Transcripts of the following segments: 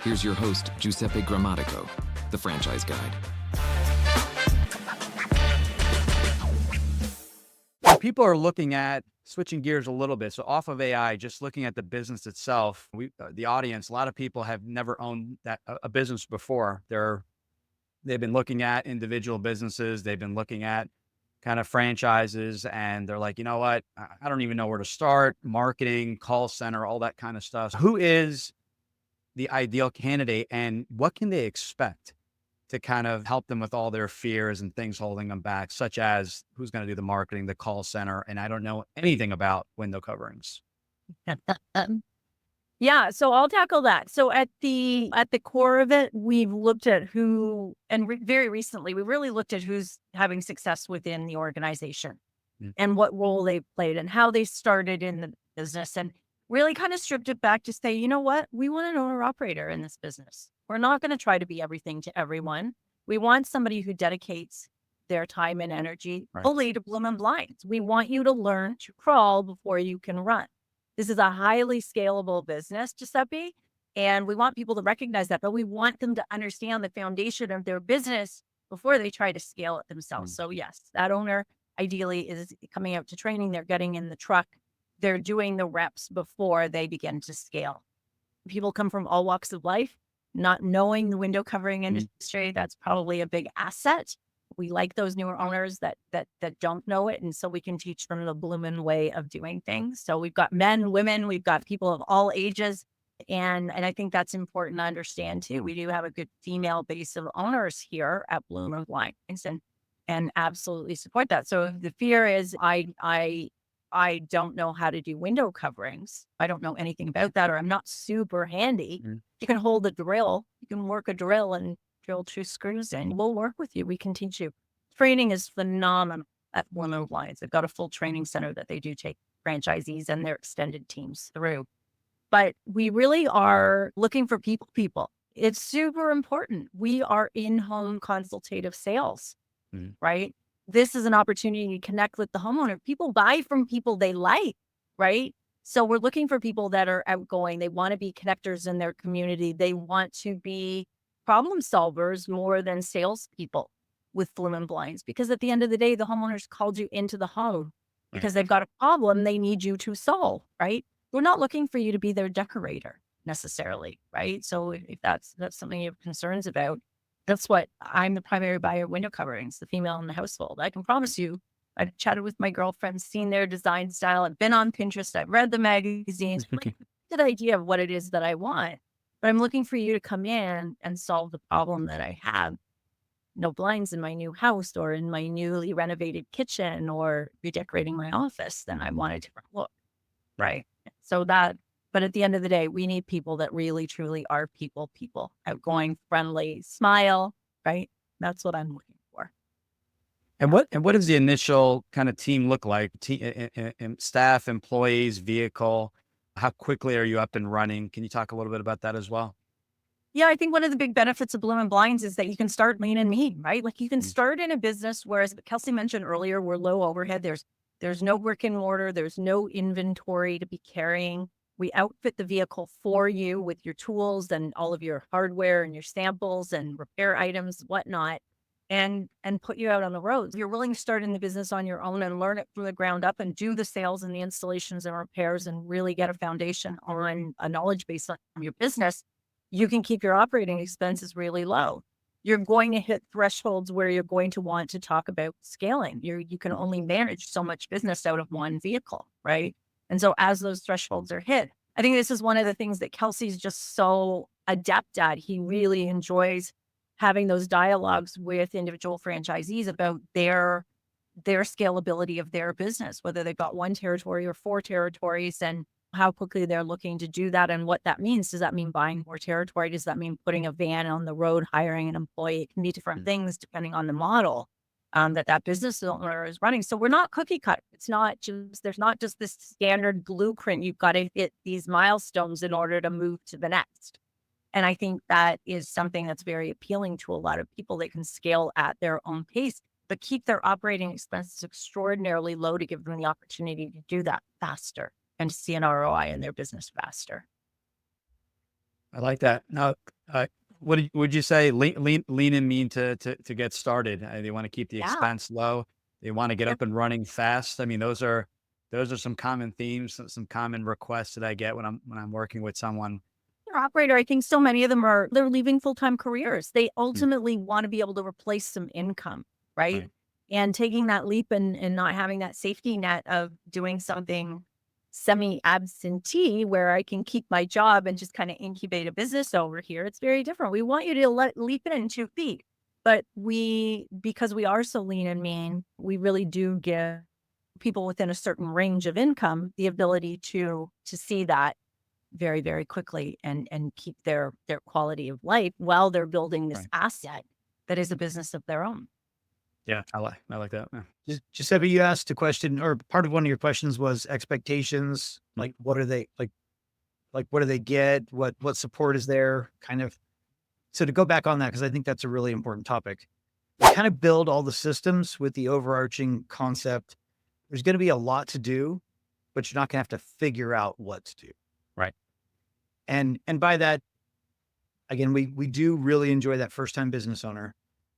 Here's your host, Giuseppe Grammatico, the Franchise Guide. When people are looking at switching gears a little bit, so off of AI, just looking at the business itself, the audience, a lot of people have never owned a business before. They've been looking at individual businesses, they've been looking at kind of franchises, and they're like, you know what, I don't even know where to start. Marketing, call center, all that kind of stuff. Who is the ideal candidate, and what can they expect to kind of help them with all their fears and things holding them back, such as who's going to do the marketing, the call center, and I don't know anything about window coverings? Yeah, so I'll tackle that. So at the core of it, we've looked at who, and very recently, we really looked at who's having success within the organization and what role they've played and how they started in the business, and really kind of stripped it back to say, you know what, we want an owner operator in this business. We're not going to try to be everything to everyone. We want somebody who dedicates their time and energy fully to Bloomin Blinds. We want you to learn to crawl before you can run. This is a highly scalable business, Giuseppe, and we want people to recognize that, but we want them to understand the foundation of their business before they try to scale it themselves. So yes, that owner ideally is coming out to training. They're getting in the truck. They're doing the reps before they begin to scale. People come from all walks of life, not knowing the window covering industry. That's probably a big asset. We like those newer owners that don't know it. And so we can teach them the Bloomin way of doing things. So we've got men, women, we've got people of all ages. And I think that's important to understand too. We do have a good female base of owners here at Bloomin Blinds and absolutely support that. So if the fear is I don't know how to do window coverings, I don't know anything about that, or I'm not super handy. You can hold a drill, you can work a drill and drill 2 screws in. We'll work with you. We can teach you. Training is phenomenal at Bloomin Blinds. They've got a full training center that they do take franchisees and their extended teams through. But we really are looking for people. It's super important. We are in-home consultative sales, right? This is an opportunity to connect with the homeowner. People buy from people they like, right? So we're looking for people that are outgoing. They want to be connectors in their community. They want to be problem solvers more than salespeople with Bloomin Blinds, because at the end of the day, the homeowners called you into the home because they've got a problem they need you to solve, right? We're not looking for you to be their decorator necessarily, right? So if that's something you have concerns about, that's what I'm the primary buyer of window coverings, the female in the household. I can promise you, I've chatted with my girlfriends, seen their design style. I've been on Pinterest. I've read the magazines, good idea of what it is that I want. But I'm looking for you to come in and solve the problem that I have. No blinds in my new house or in my newly renovated kitchen or redecorating my office. Then I want a different look. Right. So but at the end of the day, we need people that really, truly are people, outgoing, friendly, smile, right? That's what I'm looking for. And what does the initial kind of team look like? Staff, employees, vehicle? How quickly are you up and running? Can you talk a little bit about that as well? Yeah, I think one of the big benefits of Bloomin Blinds is that you can start lean and mean, right? Like you can start in a business, whereas Kelsey mentioned earlier, we're low overhead. There's no brick and mortar. There's no inventory to be carrying. We outfit the vehicle for you with your tools and all of your hardware and your samples and repair items, whatnot, and put you out on the road. If you're willing to start in the business on your own and learn it from the ground up and do the sales and the installations and repairs and really get a foundation on a knowledge base on your business, you can keep your operating expenses really low. You're going to hit thresholds where you're going to want to talk about scaling. You can only manage so much business out of one vehicle, right? And so as those thresholds are hit, I think this is one of the things that Kelsey's just so adept at. He really enjoys having those dialogues with individual franchisees about their scalability of their business, whether they've got 1 territory or 4 territories, and how quickly they're looking to do that and what that means. Does that mean buying more territory? Does that mean putting a van on the road, hiring an employee? It can be different things depending on the model that business owner is running. So we're not cookie cut. There's not just this standard blueprint. You've got to hit these milestones in order to move to the next. And I think that is something that's very appealing to a lot of people. They can scale at their own pace, but keep their operating expenses extraordinarily low to give them the opportunity to do that faster and to see an ROI in their business faster. I like that. Now, would you say lean and mean to get started? They want to keep the Yeah. expense low. They want to get Yep. up and running fast. I mean, those are some common themes, some common requests that I get when I'm working with someone. Your operator, I think so many of them they're leaving full-time careers. They Mm, ultimately want to be able to replace some income, right? right. And taking that leap and not having that safety net of doing something semi-absentee where I can keep my job and just kind of incubate a business over here. It's very different. We want you to leap it in 2 feet. But because we are so lean and mean, we really do give people within a certain range of income the ability to see that very, very quickly and keep their quality of life while they're building this Right. asset that is a business of their own. Yeah, I like that. Yeah. Giuseppe, you asked a question, or part of one of your questions was expectations. Like, what are they like? What do they get? What support is there? Kind of. So to go back on that, because I think that's a really important topic. We kind of build all the systems with the overarching concept. There's going to be a lot to do, but you're not going to have to figure out what to do. Right. And by that, again, we do really enjoy that first time business owner.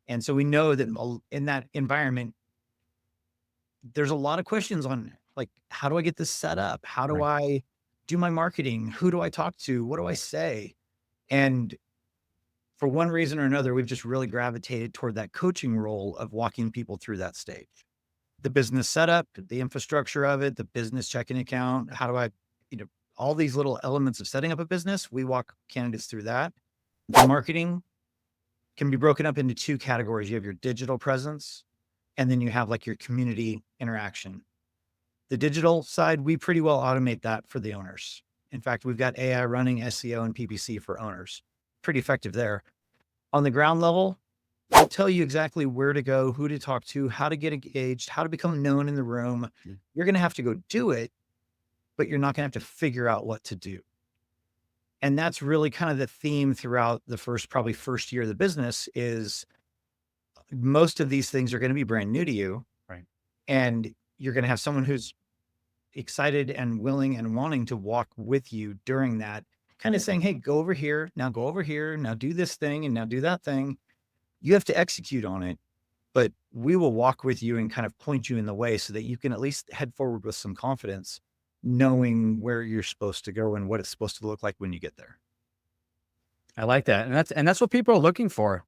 And so we know that in that environment, there's a lot of questions on like, how do I get this set up? How do Right. I do my marketing? Who do I talk to? What do I say? And for one reason or another, we've just really gravitated toward that coaching role of walking people through that stage. The business setup, the infrastructure of it, the business checking account. How do I, all these little elements of setting up a business, we walk candidates through that. The marketing can be broken up into 2 categories. You have your digital presence, and then you have like your community interaction. The digital side, we pretty well automate that for the owners. In fact, we've got AI running SEO and PPC for owners. Pretty effective there. On the ground level, we'll tell you exactly where to go, who to talk to, how to get engaged, how to become known in the room. You're going to have to go do it, but you're not going to have to figure out what to do. And that's really kind of the theme throughout the probably first year of the business is most of these things are going to be brand new to you. Right. And you're going to have someone who's excited and willing and wanting to walk with you during that, kind of saying, hey, go over here, now go over here, now do this thing and now do that thing. You have to execute on it, but we will walk with you and kind of point you in the way so that you can at least head forward with some confidence, knowing where you're supposed to go and what it's supposed to look like when you get there. I like that. And that's what people are looking for.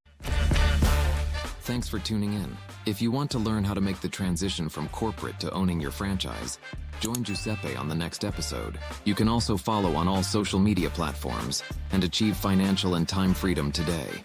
Thanks for tuning in. If you want to learn how to make the transition from corporate to owning your franchise, join Giuseppe on the next episode. You can also follow on all social media platforms and achieve financial and time freedom today.